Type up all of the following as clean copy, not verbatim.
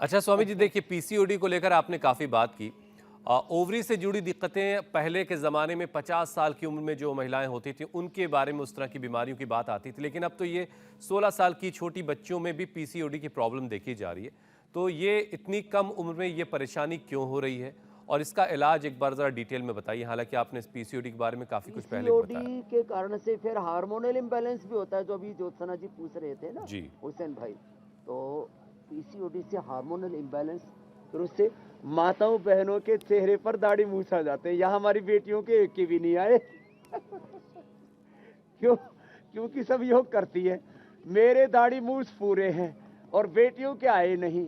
अच्छा स्वामी जी, देखिए पीसीओडी को लेकर आपने काफ़ी बात की। ओवरी से जुड़ी दिक्कतें पहले के ज़माने में 50 साल की उम्र में जो महिलाएं होती थी उनके बारे में उस तरह की बीमारियों की बात आती थी, लेकिन अब तो ये 16 साल की छोटी बच्चियों में भी पीसीओडी की प्रॉब्लम देखी जा रही है। तो ये इतनी कम उम्र में ये परेशानी क्यों हो रही है और इसका इलाज एक बार ज़रा डिटेल में बताइए। हालांकि आपने पीसीओडी के बारे में काफ़ी कुछ पहले भी बताया। पीसीओडी के कारण से फिर हार्मोनल इम्बैलेंस भी होता है, जो अभी ज्योत्सना जी पूछ रहे थे ना, जी। हुसैन भाई। तो पीसीओडी से हार्मोनल इम्बैलेंस, फिर उससे माताओं बहनों के चेहरे पर दाढ़ी मूछ आ जाते हैं। यहाँ हमारी बेटियों के एक के भी नहीं आए। क्यों? क्योंकि सब योग करती है। मेरे दाढ़ी मूछ पूरे हैं और बेटियों के आए नहीं।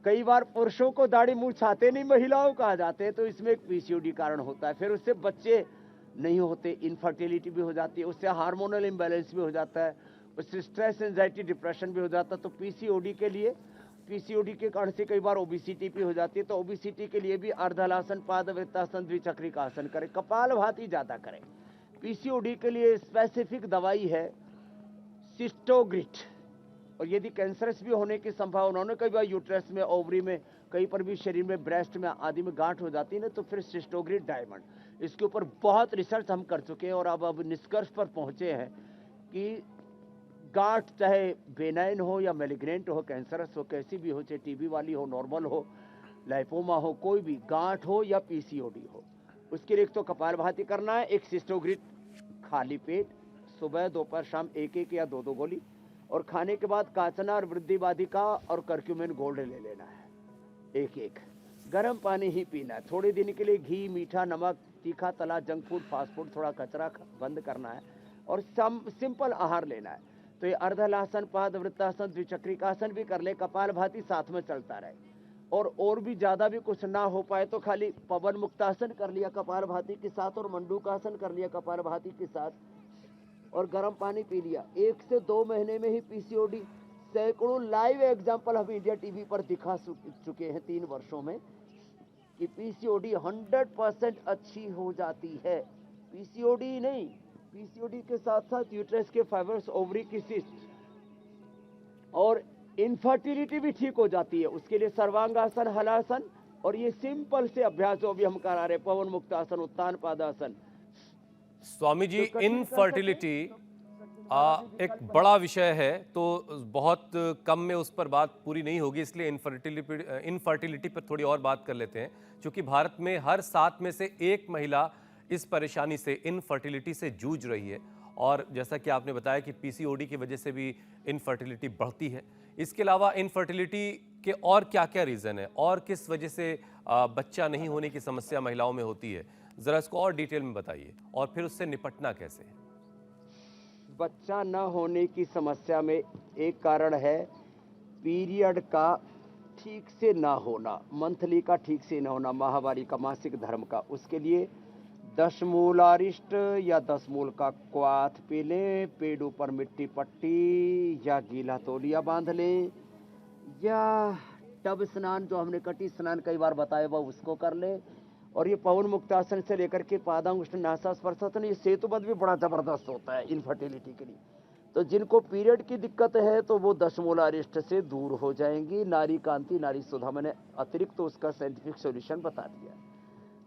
कई बार पुरुषों को दाढ़ी मूछ आते नहीं, महिलाओं का आ जाते हैं। तो इसमें एक पीसीओडी कारण होता है। फिर उससे बच्चे नहीं होते, इनफर्टिलिटी भी हो जाती है, उससे हार्मोनल इम्बैलेंस भी हो जाता है, उससे स्ट्रेस एंजाइटी डिप्रेशन भी हो जाता है। तो पीसीओडी के लिए, पीसीओडी के कारण से कई बार ओबिसिटी भी हो जाती है। तो ओबिसिटी के लिए भी अर्धलासन, पादवृत्तासन, द्विचक्रिकासन करें, कपालभाति ज्यादा करें। पीसीओडी के लिए स्पेसिफिक दवाई है सिस्टोग्रिट। और यदि कैंसरस भी होने की संभावना हो, कई बार यूट्रस में, ओवरी में, कहीं पर भी शरीर में, ब्रेस्ट में आदि में गांठ हो जाती है ना, तो फिर सिस्टोग्रिट डायमंड, इसके ऊपर बहुत रिसर्च हम कर चुके हैं और अब निष्कर्ष पर पहुंचे हैं कि गांठ चाहे बेनाइन हो या मेलिग्नेंट हो, कैंसरस हो, कैसी भी हो, चाहे टीबी वाली हो, नॉर्मल हो, लाइपोमा हो, कोई भी गांठ हो या पीसीओडी हो, उसके लिए एक तो कपालभाति करना है, एक सिस्टोग्रिट खाली पेट सुबह दोपहर शाम एक एक या दो दो गोली, और खाने के बाद काचना और वृद्धि बाधिका और कर्क्यूमिन गोल्ड ले लेना है एक एक। गर्म पानी ही पीना है थोड़े दिन के लिए। घी, मीठा, नमक, तीखा, तला, जंक फूड, फास्ट फूड, थोड़ा कचरा बंद करना है और सिंपल आहार लेना है। तो ये अर्धलासन, पादवृत्तासन, द्विचक्रिकासन भी कर ले, कपालभाति साथ में चलता रहे। और भी ज्यादा भी कुछ ना हो पाए तो खाली पवन मुक्तासन कर लिया कपालभाति के साथ, और मंडूकासन कर लिया कपालभाति के साथ, और गर्म पानी पी लिया। 1 से 2 महीने में ही पीसीओडी, सैकड़ों लाइव एग्जाम्पल हम इंडिया टीवी पर दिखा चुके हैं 3 वर्षों में कि पीसीओडी 100% अच्छी हो जाती है। पीसीओडी नहीं, पीसीओडी के साथ साथ यूट्रस के फाइबर्स, ओवरी की सिस्ट और इनफर्टिलिटी भी ठीक हो जाती है। उसके लिए सर्वांगासन, हलासन और ये सिंपल से अभ्यास जो अभी हम करा रहे, पवन मुक्तासन, उत्तान पादासन, स्वामी जी, जो कठिन कर सके इनफर्टिलिटी कठिन वाला भी एक विकल्प बड़ा है। विषय है, तो बहुत कम में उस पर बात पूरी नहीं होगी, इसलिए इनफर्टिलिटी पर थोड़ी और बात कर लेते हैं। क्योंकि भारत में हर 7 में से 1 महिला इस परेशानी से, इनफर्टिलिटी से जूझ रही है। और जैसा कि आपने बताया कि पीसीओडी की वजह से भी इनफर्टिलिटी बढ़ती है। इसके अलावा इनफर्टिलिटी के और क्या-क्या रीज़न है और किस वजह से बच्चा नहीं होने की समस्या महिलाओं में होती है? ज़रा इसको और डिटेल में बताइए और फिर उससे निपटना कैसे है? बच्चा न होने की समस्या में एक कारण है पीरियड का ठीक से ना होना, मंथली का ठीक से ना होना, माहवारी का, मासिक धर्म का। उसके लिए 10 मूल अरिष्ट या 10 मूल का क्वाथ पी लें, पेड़ ऊपर मिट्टी पट्टी या गीला तौलिया बांध लें, या टब स्नान जो हमने कटी स्नान कई बार बताया वह उसको कर ले। और ये पवन मुक्तासन से लेकर के पादांगुष्ठ नासा स्पर्शासन, ये सेतुबंध भी बड़ा जबरदस्त होता है इनफर्टिलिटी के लिए। तो जिनको पीरियड की दिक्कत है तो वो 10 मूलारिष्ट से दूर हो जाएंगी। नारी कांति, नारी सुधा, मैंने अतिरिक्त तो उसका साइंटिफिक सॉल्यूशन बता दिया।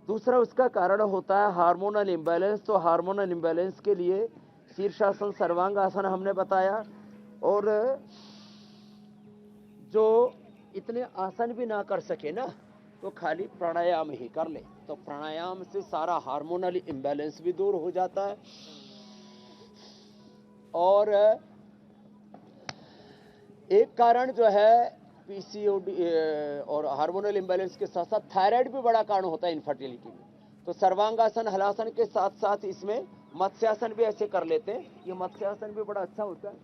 दूसरा उसका कारण होता है हार्मोनल इम्बैलेंस। तो हार्मोनल इम्बैलेंस के लिए शीर्षासन, सर्वांगासन हमने बताया, और जो इतने आसन भी ना कर सके ना तो खाली प्राणायाम ही कर ले। तो प्राणायाम से सारा हार्मोनल इम्बैलेंस भी दूर हो जाता है। और एक कारण जो है पीसीओडी और हार्मोनल इम्बैलेंस के साथ साथ थायराइड भी बड़ा कारण होता है इनफर्टिलिटी में। तो सर्वांगासन, हलासन के साथ साथ इसमें मत्स्यासन भी ऐसे कर लेते हैं। ये मत्स्यासन भी बड़ा अच्छा होता है।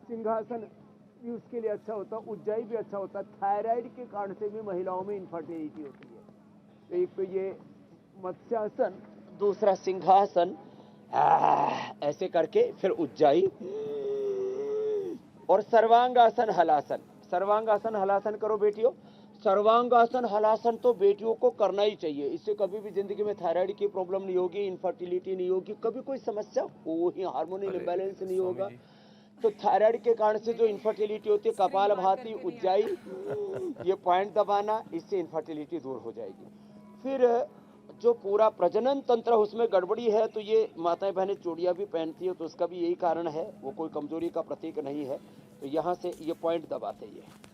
सिंहासन भी उसके लिए अच्छा होता है, उज्जाई भी अच्छा होता है। थायराइड के कारण से भी महिलाओं में इनफर्टिलिटी होती है। तो एक तो ये मत्स्यासन, दूसरा सिंहासन, ऐसे करके, फिर उज्जाई और सर्वांगासन, हलासन। सर्वांगासन, हलासन करो बेटियों। सर्वांगासन, हलासन तो बेटियों को करना ही चाहिए। इससे कभी भी जिंदगी में थायराइड की प्रॉब्लम नहीं होगी, इनफर्टिलिटी नहीं होगी, कभी कोई समस्या हो ही, हार्मोनल अरे इम्बैलेंस नहीं स्वामी होगा। जी, तो थायराइड के कारण से जो इनफर्टिलिटी होती है, कपालभाति, उज्जाई, ये पॉइंट दबाना, इससे इनफर्टिलिटी दूर हो जाएगी। फिर जो पूरा प्रजनन तंत्र उसमें गड़बड़ी है, तो ये माताएं बहनें चूड़ियाँ भी पहनती है, तो उसका भी यही कारण है, वो कोई कमजोरी का प्रतीक नहीं है। तो यहाँ से ये पॉइंट दबाते,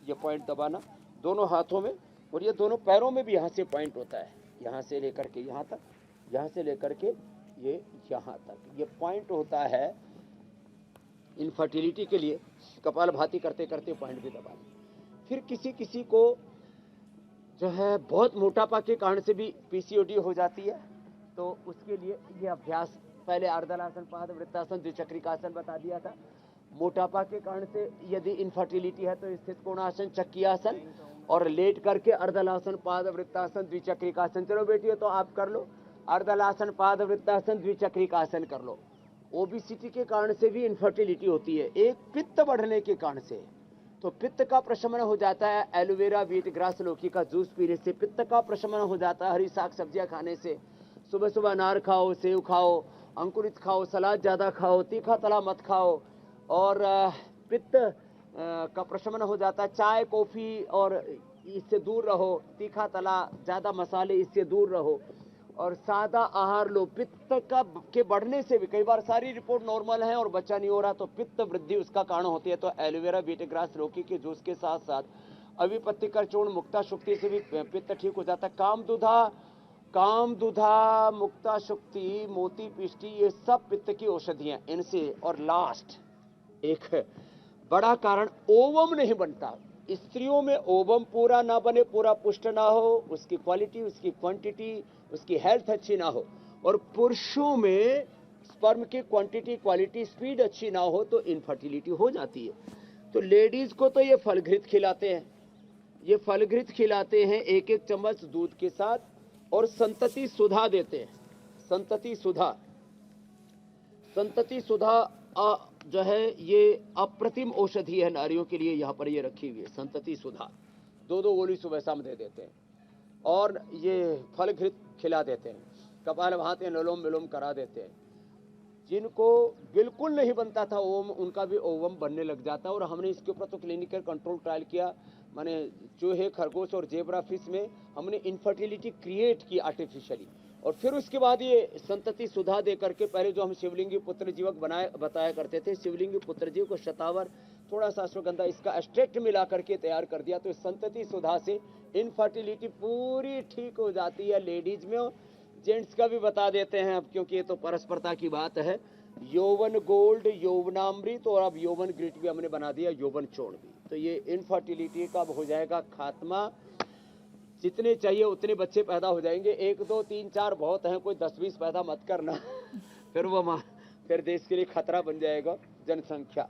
ये पॉइंट दबाना दोनों हाथों में, और ये दोनों पैरों में भी यहाँ से पॉइंट होता है, यहाँ से लेकर के यहाँ तक, यहाँ से लेकर के ये यहाँ तक, ये पॉइंट होता है इनफर्टिलिटी के लिए। कपालभाति करते करते पॉइंट भी दबाना। फिर किसी किसी को जो है बहुत मोटापा के कारण से भी पीसीओडी हो जाती है, तो उसके लिए ये अभ्यास, पहले अर्धलासन, पाद वृत्तासन, द्विचक्रिकासन बता दिया था। मोटापा के कारण से यदि इनफर्टिलिटी है तो स्थित कोणासन, चक्रियासन, और लेट करके अर्धलासन, पाद वृत्तासन, द्विचक्रिकासन। चलो बेटियों, तो आप कर लो, अर्धलासन, पाद वृत्तासन, द्विचक्रिकासन कर लो। ओबिसिटी के कारण से भी इनफर्टिलिटी होती है, एक पित्त बढ़ने के कारण से। तो पित्त का प्रशमन हो जाता है एलोवेरा, व्हीट ग्रास, लौकी का जूस पीने से पित्त का प्रशमन हो जाता है। हरी साग सब्जियां खाने से, सुबह सुबह अनार खाओ, सेव खाओ, अंकुरित खाओ, सलाद ज़्यादा खाओ, तीखा तला मत खाओ, और पित्त का प्रशमन हो जाता है। चाय, कॉफ़ी और इससे दूर रहो, तीखा तला, ज़्यादा मसाले, इससे दूर रहो, और सादा आहार लो। पित्त का के बढ़ने से भी, कई बार सारी रिपोर्ट नॉर्मल है और बच्चा नहीं हो रहा, तो पित्त वृद्धि उसका कारण होती है। तो एलोवेरा, व्हीट ग्रास, लौकी के जूस के साथ साथ अविपत्तिकर चूर्ण, मुक्ता शुक्ति से भी पित्त ठीक हो जाता है। कामदुधा, मुक्ता शुक्ति, मोती पिष्टी, ये सब पित्त की औषधियां इनसे। और लास्ट एक बड़ा कारण, ओवम नहीं बनता। स्त्रियों में ओवम पूरा ना बने, पूरा पुष्ट ना हो, उसकी क्वालिटी, उसकी क्वांटिटी, उसकी हेल्थ अच्छी ना हो, और पुरुषों में स्पर्म की क्वांटिटी, क्वालिटी, स्पीड अच्छी ना हो, तो इनफर्टिलिटी हो जाती है। तो लेडीज को तो ये फलघृत खिलाते हैं, ये फलघृत खिलाते हैं 1-1 चम्मच दूध के साथ, और संतति सुधा देते हैं। संतति सुधा जो है ये अप्रतिम औषधि है नारियों के लिए, यहाँ पर ये रखी हुई है संतति सुधा। 2-2 गोली सुबह शाम दे देते हैं, और ये फलघृत खिला देते हैं, कपालभाति, अनुलोम विलोम करा देते हैं। जिनको बिल्कुल नहीं बनता था ओम, उनका भी ओवम बनने लग जाता है। और हमने इसके ऊपर तो क्लिनिकल कंट्रोल ट्रायल किया, माने चूहे, खरगोश और जेब्रा फिश में हमने इनफर्टिलिटी क्रिएट की आर्टिफिशियली। और फिर उसके बाद ये संतति सुधा दे करके, पहले जो हम शिवलिंगी पुत्र जीवक बताया करते थे, शिवलिंगी पुत्र जीव को शतावर, थोड़ा सा अश्वगंधा, इसका एक्सट्रैक्ट मिला करके तैयार कर दिया। तो संतति सुधा से इनफर्टिलिटी पूरी ठीक हो जाती है लेडीज में। जेंट्स का भी बता देते हैं अब, क्योंकि ये तो परस्परता की बात है। यौवन गोल्ड, यौवनामृत, और अब यौवन ग्रिट भी हमने बना दिया, यौवन चूर्ण भी। तो ये इनफर्टिलिटी का हो जाएगा खात्मा। जितने चाहिए उतने बच्चे पैदा हो जाएंगे, 1, 2, 3, 4 बहुत हैं, कोई 10-20 पैदा मत करना फिर देश के लिए खतरा बन जाएगा जनसंख्या।